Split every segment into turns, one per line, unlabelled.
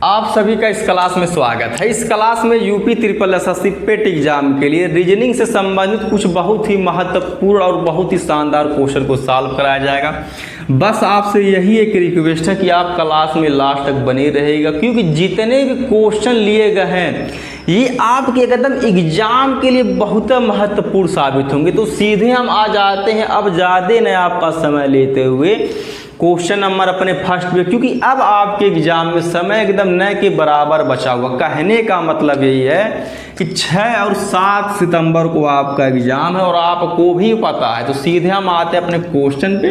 आप सभी का इस क्लास में स्वागत है। इस क्लास में यूपी ट्रिपल एसएससी पेट एग्जाम के लिए रीजनिंग से संबंधित कुछ बहुत ही महत्वपूर्ण और बहुत ही शानदार क्वेश्चन को सॉल्व कराया जाएगा। बस आपसे यही एक रिक्वेस्ट है कि आप क्लास में लास्ट तक बने रहेगा, क्योंकि जितने भी क्वेश्चन लिए गए हैं ये आपके एकदम एग्जाम के लिए बहुत महत्वपूर्ण साबित होंगे। तो सीधे हम आ जाते हैं अब ज़्यादा नहीं आपका समय लेते हुए क्वेश्चन नंबर अपने फर्स्ट पे, क्योंकि अब आपके एग्जाम में समय एकदम न के बराबर बचा हुआ। कहने का मतलब यही है कि 6 और 7 सितंबर को आपका एग्जाम है और आपको भी पता है। तो सीधे हम आते हैं अपने क्वेश्चन पे।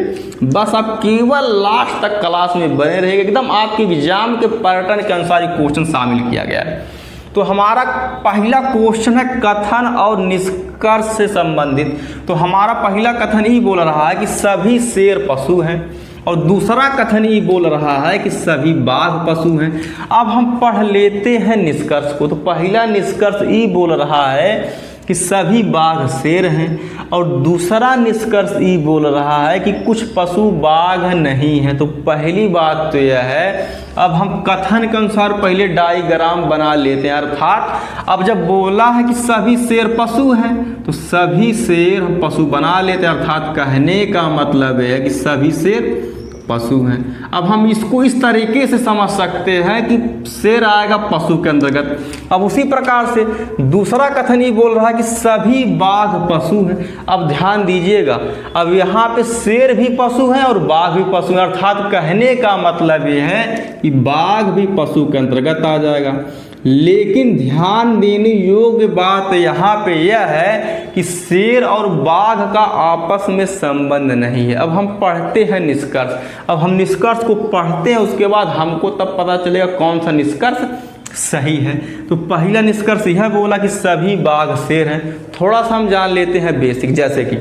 बस आप केवल लास्ट तक क्लास में बने रहेंगे, एकदम आपके एग्जाम के पैटर्न के अनुसार ये क्वेश्चन शामिल किया गया है। तो हमारा पहला क्वेश्चन है कथन और निष्कर्ष से संबंधित। तो हमारा पहला कथन ही बोल रहा है कि सभी शेर पशु हैं, और दूसरा कथन ये बोल रहा है कि सभी बाघ पशु हैं। अब हम पढ़ लेते हैं निष्कर्ष को। तो पहला निष्कर्ष ये बोल रहा है कि सभी बाघ शेर हैं, और दूसरा निष्कर्ष ये बोल रहा है कि कुछ पशु बाघ नहीं हैं। तो पहली बात तो यह है, अब हम कथन के अनुसार पहले डायग्राम बना लेते हैं। अर्थात अब जब बोला है कि सभी शेर पशु हैं तो सभी शेर हम पशु बना लेते हैं। अर्थात कहने का मतलब है कि सभी शेर पशु हैं। अब हम इसको इस तरीके से समझ सकते हैं कि शेर आएगा पशु के अंतर्गत। अब उसी प्रकार से दूसरा कथन ये बोल रहा है कि सभी बाघ पशु हैं। अब ध्यान दीजिएगा, अब यहाँ पे शेर भी पशु हैं और बाघ भी पशु हैं। अर्थात कहने का मतलब ये है कि बाघ भी पशु के अंतर्गत आ जाएगा। लेकिन ध्यान देने योग्य बात यहाँ पे यह है कि शेर और बाघ का आपस में संबंध नहीं है। अब हम पढ़ते हैं निष्कर्ष। अब हम निष्कर्ष को पढ़ते हैं, उसके बाद हमको तब पता चलेगा कौन सा निष्कर्ष सही है। तो पहला निष्कर्ष यह बोला कि सभी बाघ शेर हैं। थोड़ा सा हम जान लेते हैं बेसिक, जैसे कि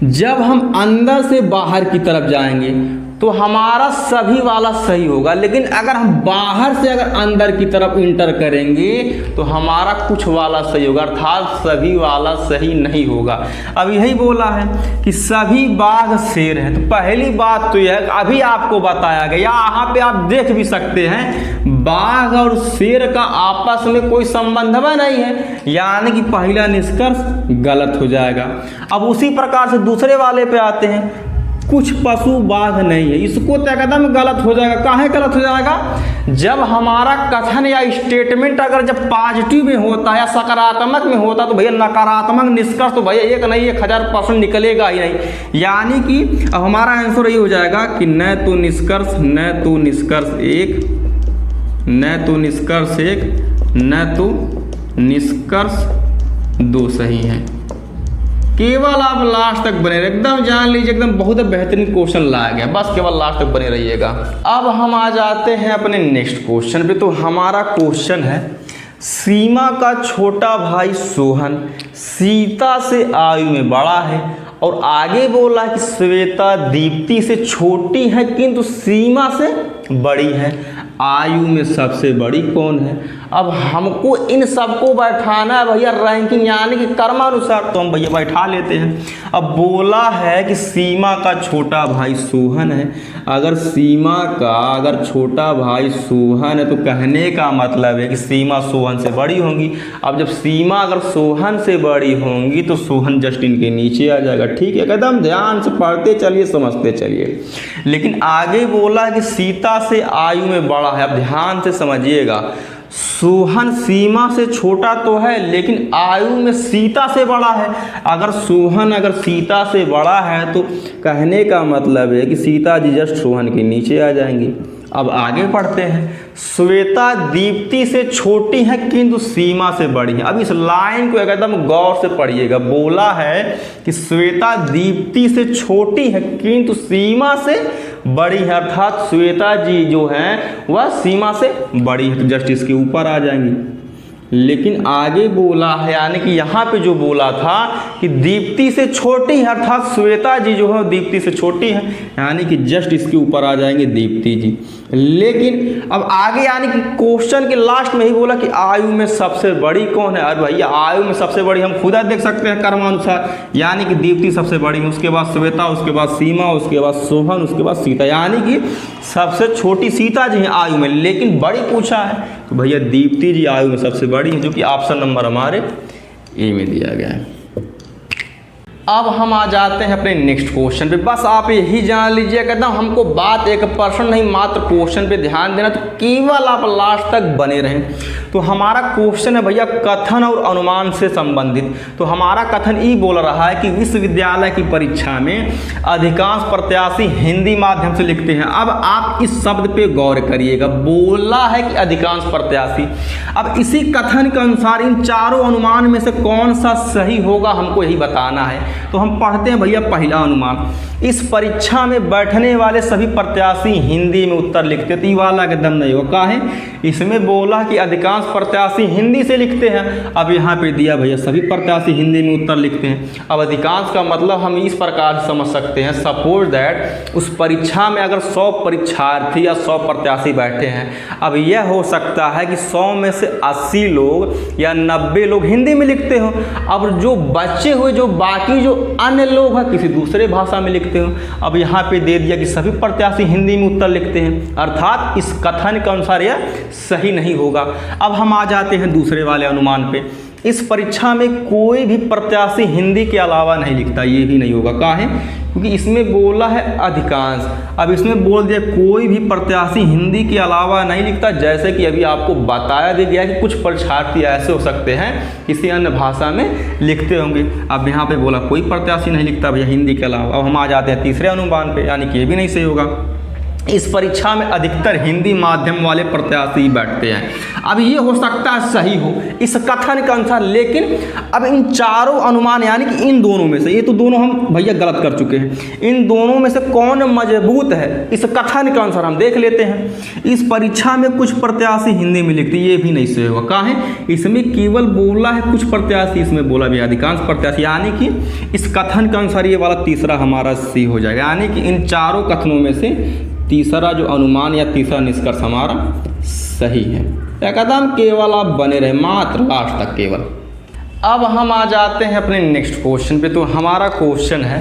जब हम अंदर से बाहर की तरफ जाएंगे तो हमारा सभी वाला सही होगा, लेकिन अगर हम बाहर से अगर अंदर की तरफ इंटर करेंगे तो हमारा कुछ वाला सही होगा, अर्थात सभी वाला सही नहीं होगा। अब यही बोला है कि सभी बाघ शेर हैं। तो पहली बात तो यह अभी आपको बताया गया, यहाँ पे आप देख भी सकते हैं बाघ और शेर का आपस में कोई संबंध नहीं है, यानी कि पहला निष्कर्ष गलत हो जाएगा। अब उसी प्रकार से दूसरे वाले पे आते हैं, कुछ पशु बाघ नहीं है। इसको तो एकदम गलत हो जाएगा। काहे गलत हो जाएगा? जब हमारा कथन या स्टेटमेंट अगर जब पॉजिटिव में होता है या सकारात्मक में होता है तो भैया नकारात्मक निष्कर्ष तो भैया एक नहीं 1000% निकलेगा ही नहीं। यानी कि अब हमारा आंसर ये हो जाएगा कि न तो निष्कर्ष एक, न तो निष्कर्ष 2 सही हैं। केवल आप लास्ट तक बने रहे, एकदम जान लीजिए एकदम बहुत बेहतरीन क्वेश्चन लाया गया। बस केवल लास्ट तक बने रहिएगा। अब हम आ जाते हैं अपने नेक्स्ट क्वेश्चन पे। तो हमारा क्वेश्चन है सीमा का छोटा भाई सोहन सीता से आयु में बड़ा है, और आगे बोला कि श्वेता दीप्ति से छोटी है किंतु सीमा से बड़ी है। आयु में सबसे बड़ी कौन है? अब हमको इन सबको बैठाना है भैया रैंकिंग यानी कि क्रमानुसार, तो हम भैया बैठा लेते हैं। अब बोला है कि सीमा का छोटा भाई सोहन है। अगर सीमा का अगर छोटा भाई सोहन है तो कहने का मतलब है कि सीमा सोहन से बड़ी होंगी। अब जब सीमा अगर सोहन से बड़ी होंगी तो सोहन जस्ट इनके नीचे आ जाएगा। ठीक है, एकदम ध्यान से पढ़ते चलिए, समझते चलिए। लेकिन आगे बोला कि सीता से आयु में बड़ा है। अब ध्यान से समझिएगा, सोहन सीमा से छोटा तो है लेकिन आयु में सीता से बड़ा है। अगर सोहन अगर सीता से बड़ा है तो कहने का मतलब है कि सीता जी जस्ट सोहन के नीचे आ जाएंगी। अब आगे पढ़ते हैं, श्वेता दीप्ति से छोटी है किंतु सीमा से बड़ी है। अब इस लाइन को एकदम गौर से पढ़िएगा। बोला है कि श्वेता दीप्ति से छोटी है किंतु सीमा से बड़ी है, अर्थात श्वेता जी जो हैं वह सीमा से बड़ी है, तो जस्ट इसके ऊपर आ जाएंगी। लेकिन आगे बोला है, यानी कि यहाँ पे जो बोला था कि दीप्ति से छोटी है, अर्थात श्वेता जी जो है दीप्ति से छोटी है, यानी कि जस्ट इसके ऊपर आ जाएंगे दीप्ति जी। लेकिन अब आगे यानी कि क्वेश्चन के लास्ट में ही बोला कि आयु में सबसे बड़ी कौन है। अरे भैया आयु में सबसे बड़ी हम खुदा देख सकते हैं कर्मानुसार, यानी कि दीप्ति सबसे बड़ी है, उसके बाद श्वेता, उसके बाद सीमा, उसके बाद शोभन, उसके बाद सीता, यानी कि सबसे छोटी सीता जी है आयु में, लेकिन बड़ी पूछा है तो भैया दीप्ति जी आयु में सबसे बड़ी है, जो कि ऑप्शन नंबर हमारे ए में दिया गया है। अब हम आ जाते हैं अपने नेक्स्ट क्वेश्चन पे। बस आप यही जान लीजिए, कहता हूँ हमको बात 1% नहीं मात्र क्वेश्चन पे ध्यान देना, तो केवल आप लास्ट तक बने रहें। तो हमारा क्वेश्चन है भैया कथन और अनुमान से संबंधित। तो हमारा कथन ये बोल रहा है कि विश्वविद्यालय की परीक्षा में अधिकांश प्रत्याशी हिंदी माध्यम से लिखते हैं। अब आप इस शब्द पे गौर करिएगा, बोला है कि अधिकांश प्रत्याशी। अब इसी कथन के अनुसार इन चारों अनुमान में से कौन सा सही होगा हमको यही बताना है। तो हम पढ़ते हैं भैया पहला अनुमान, इस परीक्षा में बैठने वाले सभी प्रत्याशी हिंदी में उत्तर लिखते। तो ये वाला एकदम नहीं होगा, का है इसमें बोला कि अधिकांश प्रत्याशी हिंदी से लिखते हैं। अब यहाँ पे दिया भैया सभी प्रत्याशी हिंदी में उत्तर लिखते हैं। अब अधिकांश का मतलब हम इस प्रकार से समझ सकते हैं, सपोज दैट उस परीक्षा में अगर 100 परीक्षार्थी या 100 प्रत्याशी बैठे हैं, अब यह हो सकता है कि 100 में से 80 लोग या 90 लोग हिंदी में लिखते हो। अब जो बचे हुए जो बाकी जो अन्य लोग हैं किसी दूसरे भाषा में लिखते हो। अब यहाँ पे दे दिया कि सभी प्रत्याशी हिंदी में उत्तर लिखते हैं, अर्थात इस कथन के अनुसार यह सही नहीं होगा। अब हम आ जाते हैं दूसरे वाले अनुमान पे, इस परीक्षा में कोई भी प्रत्याशी हिंदी के अलावा नहीं लिखता, ये भी नहीं होगा। का है क्योंकि इसमें बोला है अधिकांश, अब इसमें बोल दिया कोई भी प्रत्याशी हिंदी के अलावा नहीं लिखता, जैसे कि अभी आपको बताया दे गया कि कुछ परीक्षार्थी ऐसे हो सकते हैं किसी अन्य भाषा में लिखते होंगे। अब यहाँ पे बोला कोई प्रत्याशी नहीं लिखता भैया हिंदी के अलावा। अब हम आ जाते हैं तीसरे अनुमान पे, यानी कि ये भी नहीं सही होगा, इस परीक्षा में अधिकतर हिंदी माध्यम वाले प्रत्याशी बैठते हैं। अब ये हो सकता है सही हो इस कथन के अनुसार, लेकिन अब इन चारों अनुमान यानी कि इन दोनों में से, ये तो दोनों हम भैया गलत कर चुके हैं, इन दोनों में से कौन मजबूत है इस कथन के अनुसार हम देख लेते हैं। इस परीक्षा में कुछ प्रत्याशी हिंदी में लिखते, ये भी नहीं सही होगा। कहाँ है इसमें केवल बोला है कुछ प्रत्याशी, इसमें बोला भी अधिकांश प्रत्याशी, यानी कि इस कथन के अनुसार ये वाला तीसरा हमारा सही हो जाएगा। यानी कि इन चारों कथनों में से तीसरा जो अनुमान या तीसरा निष्कर्ष हमारा सही है। एकदम केवल आप बने रहे मात्र लास्ट तक केवल। अब हम आ जाते हैं अपने नेक्स्ट क्वेश्चन पे। तो हमारा क्वेश्चन है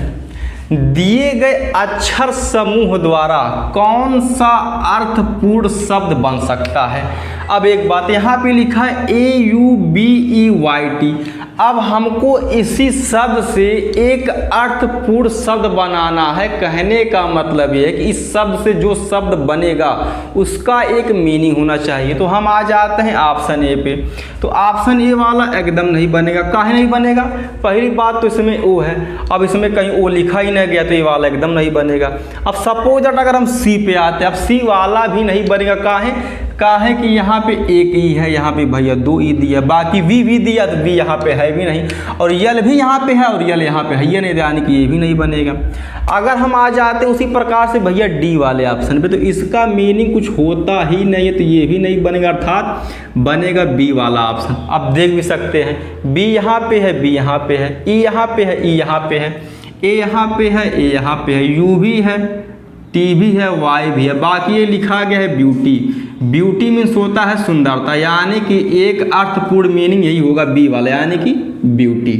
दिए गए अक्षर समूह द्वारा कौन सा अर्थपूर्ण शब्द बन सकता है। अब एक बात यहाँ पे लिखा है AUBEYT। अब हमको इसी शब्द से एक अर्थपूर्ण शब्द बनाना है। कहने का मतलब ये है कि इस शब्द से जो शब्द बनेगा उसका एक मीनिंग होना चाहिए। तो हम आ जाते हैं ऑप्शन ए पे। तो ऑप्शन ए वाला एकदम नहीं बनेगा। काहे नहीं बनेगा, पहली बात तो इसमें ओ है, अब इसमें कहीं ओ लिखा ही नहीं गया तो ये वाला एकदम नहीं बनेगा। अब सपोज दैट अगर हम सी पे आते हैं, अब सी वाला भी नहीं बनेगा। काहे कि यहाँ पे एक ई है, यहाँ पे भैया 2 ई दिया, बाकी वी भी दिया तो वी यहाँ पे है भी नहीं, और यल भी यहाँ पे है और यल यहाँ पे है ही नहीं, यानी कि ये भी नहीं बनेगा। अगर हम आ जाते हैं उसी प्रकार से भैया डी वाले ऑप्शन पे, तो इसका मीनिंग कुछ होता ही नहीं है, तो ये भी नहीं बनेगा, अर्थात बनेगा बी वाला ऑप्शन। अब देख भी सकते हैं बी यहाँ पे है, बी यहाँ पे है, ई यहाँ पे है, ई यहाँ पे है, ए यहाँ पे है, ए यहाँ पे है, यू भी है, टी भी है, वाई भी है, बाकी ये लिखा गया है ब्यूटी। ब्यूटी मीन्स होता है सुंदरता, यानी कि एक अर्थपूर्ण मीनिंग यही होगा बी वाला, यानी कि ब्यूटी।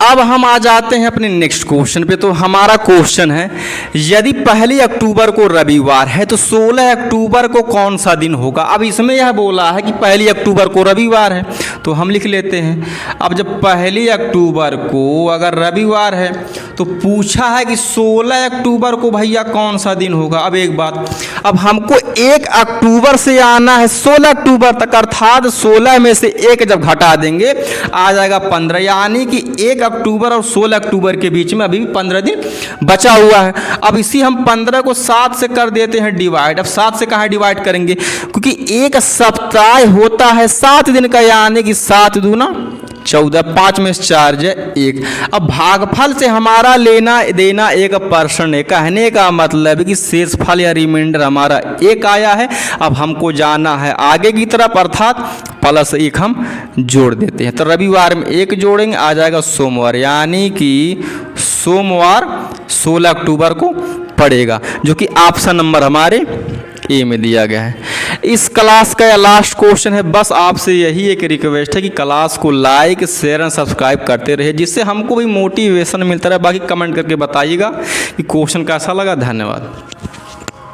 अब हम आ जाते हैं अपने नेक्स्ट क्वेश्चन पे। तो हमारा क्वेश्चन है यदि 1 अक्टूबर को रविवार है तो 16 अक्टूबर को कौन सा दिन होगा। अब इसमें यह बोला है कि 1 अक्टूबर को रविवार है, तो हम लिख लेते हैं। अब जब 1 अक्टूबर को अगर रविवार है तो पूछा है कि 16 अक्टूबर को भैया कौन सा दिन होगा। अब एक बात, अब हमको 1 अक्टूबर से आना है 16 अक्टूबर तक, अर्थात 16 में से 1 जब घटा देंगे आ जाएगा 15, यानी कि 1 अक्टूबर और 16 अक्टूबर के बीच में अभी भी 15 दिन बचा हुआ है। अब इसी हम 15 को 7 से कर देते हैं डिवाइड। अब 7 से कहाँ डिवाइड करेंगे, क्योंकि एक सप्ताह होता है 7 दिन का, यानी कि 7 दूना 14, 5 में 4 × 1। अब भागफल से हमारा लेना देना 1% है। कहने का मतलब कि शेष फल या रिमाइंडर हमारा 1 आया है। अब हमको जाना है आगे की तरफ, अर्थात +1 हम जोड़ देते हैं। तो रविवार में 1 जोड़ेंगे आ जाएगा सोमवार, यानी कि सोमवार 16 अक्टूबर को पड़ेगा, जो कि ऑप्शन नंबर हमारे ए में दिया गया है। इस क्लास का लास्ट क्वेश्चन है, बस आपसे यही एक रिक्वेस्ट है कि क्लास को लाइक शेयर एंड सब्सक्राइब करते रहे, जिससे हमको भी मोटिवेशन मिलता रहे। बाकी कमेंट करके बताइएगा कि क्वेश्चन कैसा लगा। धन्यवाद।